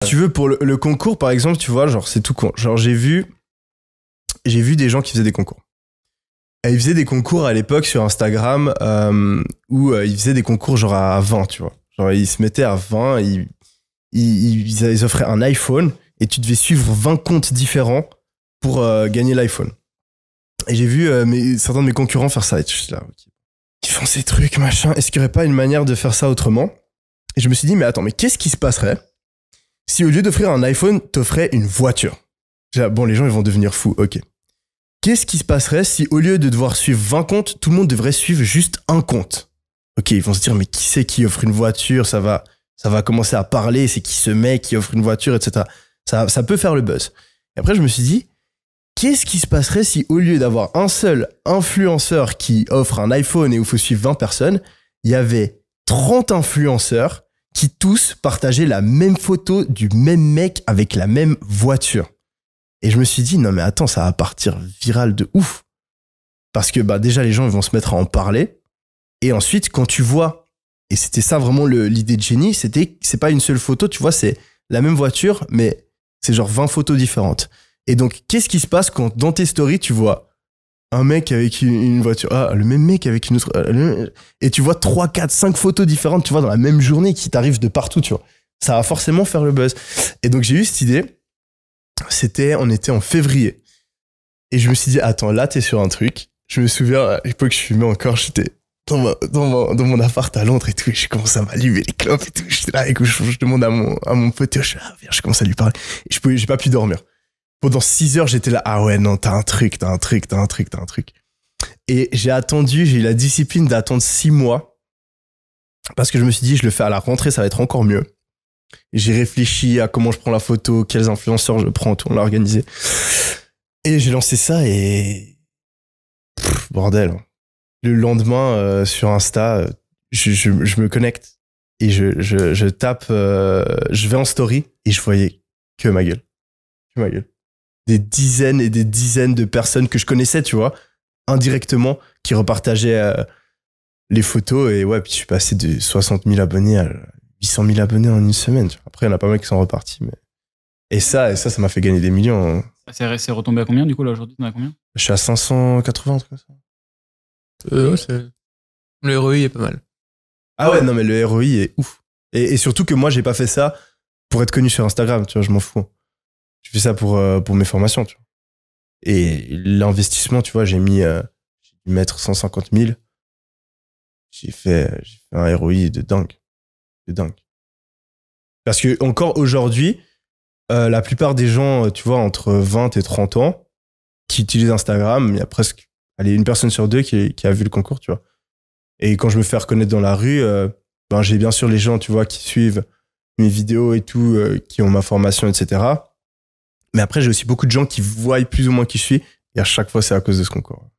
Si tu veux, pour le concours, par exemple, tu vois, genre, c'est tout con. Genre, j'ai vu des gens qui faisaient des concours. Et ils faisaient des concours à l'époque sur Instagram où ils faisaient des concours genre à 20, tu vois. Genre, ils se mettaient à 20, ils offraient un iPhone et tu devais suivre 20 comptes différents pour gagner l'iPhone. Et j'ai vu certains de mes concurrents faire ça. Et je suis là, ok. Ils font ces trucs, machin. Est-ce qu'il n'y aurait pas une manière de faire ça autrement? Et je me suis dit, mais attends, mais qu'est-ce qui se passerait si au lieu d'offrir un iPhone, t'offrais une voiture? Bon, les gens, ils vont devenir fous, ok. Qu'est-ce qui se passerait si au lieu de devoir suivre 20 comptes, tout le monde devrait suivre juste un compte? Ok, ils vont se dire, mais qui c'est qui offre une voiture? Ça va commencer à parler, c'est qui ce mec qui offre une voiture, etc. Ça peut faire le buzz. Et après, je me suis dit, qu'est-ce qui se passerait si au lieu d'avoir un seul influenceur qui offre un iPhone et où il faut suivre 20 personnes, il y avait 30 influenceurs qui tous partageaient la même photo du même mec avec la même voiture? Et je me suis dit, non mais attends, ça va partir viral de ouf. Parce que déjà, les gens ils vont se mettre à en parler. Et ensuite, quand tu vois, et c'était ça vraiment l'idée de génie, c'est pas une seule photo, tu vois, c'est la même voiture, mais c'est genre 20 photos différentes. Et donc, qu'est-ce qui se passe quand dans tes stories, tu vois un mec avec une voiture, le même mec avec une autre, et tu vois 3, 4, 5 photos différentes, tu vois, dans la même journée qui t'arrivent de partout, tu vois. Ça va forcément faire le buzz. Et donc, j'ai eu cette idée. On était en février. Et je me suis dit, attends, là, t'es sur un truc. Je me souviens, à l'époque, je fumais encore, j'étais dans mon appart à Londres et tout, et je commence à m'allumer les clopes et tout. J'étais là, et je demande à mon pote, je commence à lui parler. Et j'ai pas pu dormir. Pendant 6 heures, j'étais là, ah ouais, non, t'as un truc. Et j'ai eu la discipline d'attendre 6 mois. Parce que je me suis dit, je le fais à la rentrée, ça va être encore mieux. J'ai réfléchi à comment je prends la photo, quels influenceurs je prends, tout, on l'a organisé. Et j'ai lancé ça et... bordel. Le lendemain, sur Insta, je me connecte et je tape... je vais en story et je voyais que ma gueule. Des dizaines et des dizaines de personnes que je connaissais, tu vois, indirectement, qui repartageaient les photos. Et ouais, puis je suis passé de 60 000 abonnés à 800 000 abonnés en une semaine. Tu vois. Après, il y en a pas mal qui sont repartis. Mais... Et ça m'a fait gagner des millions. C'est retombé à combien, du coup, là, aujourd'hui? T'en as combien? Je suis à 580, en tout cas. Ouais, le ROI est pas mal. Ah ouais, non, mais le ROI est ouf. Et surtout que moi, j'ai pas fait ça pour être connu sur Instagram, tu vois, je m'en fous. Je fais ça pour mes formations, tu vois. Et l'investissement, tu vois, j'ai dû mettre 150 000. J'ai fait un ROI de dingue. Parce que encore aujourd'hui, la plupart des gens, tu vois, entre 20 et 30 ans, qui utilisent Instagram, il y a presque une personne sur deux qui a vu le concours, tu vois. Et quand je me fais reconnaître dans la rue, j'ai bien sûr les gens, tu vois, qui suivent mes vidéos et tout, qui ont ma formation, etc. Mais après, j'ai aussi beaucoup de gens qui voient plus ou moins qui je suis. Et à chaque fois, c'est à cause de ce concours.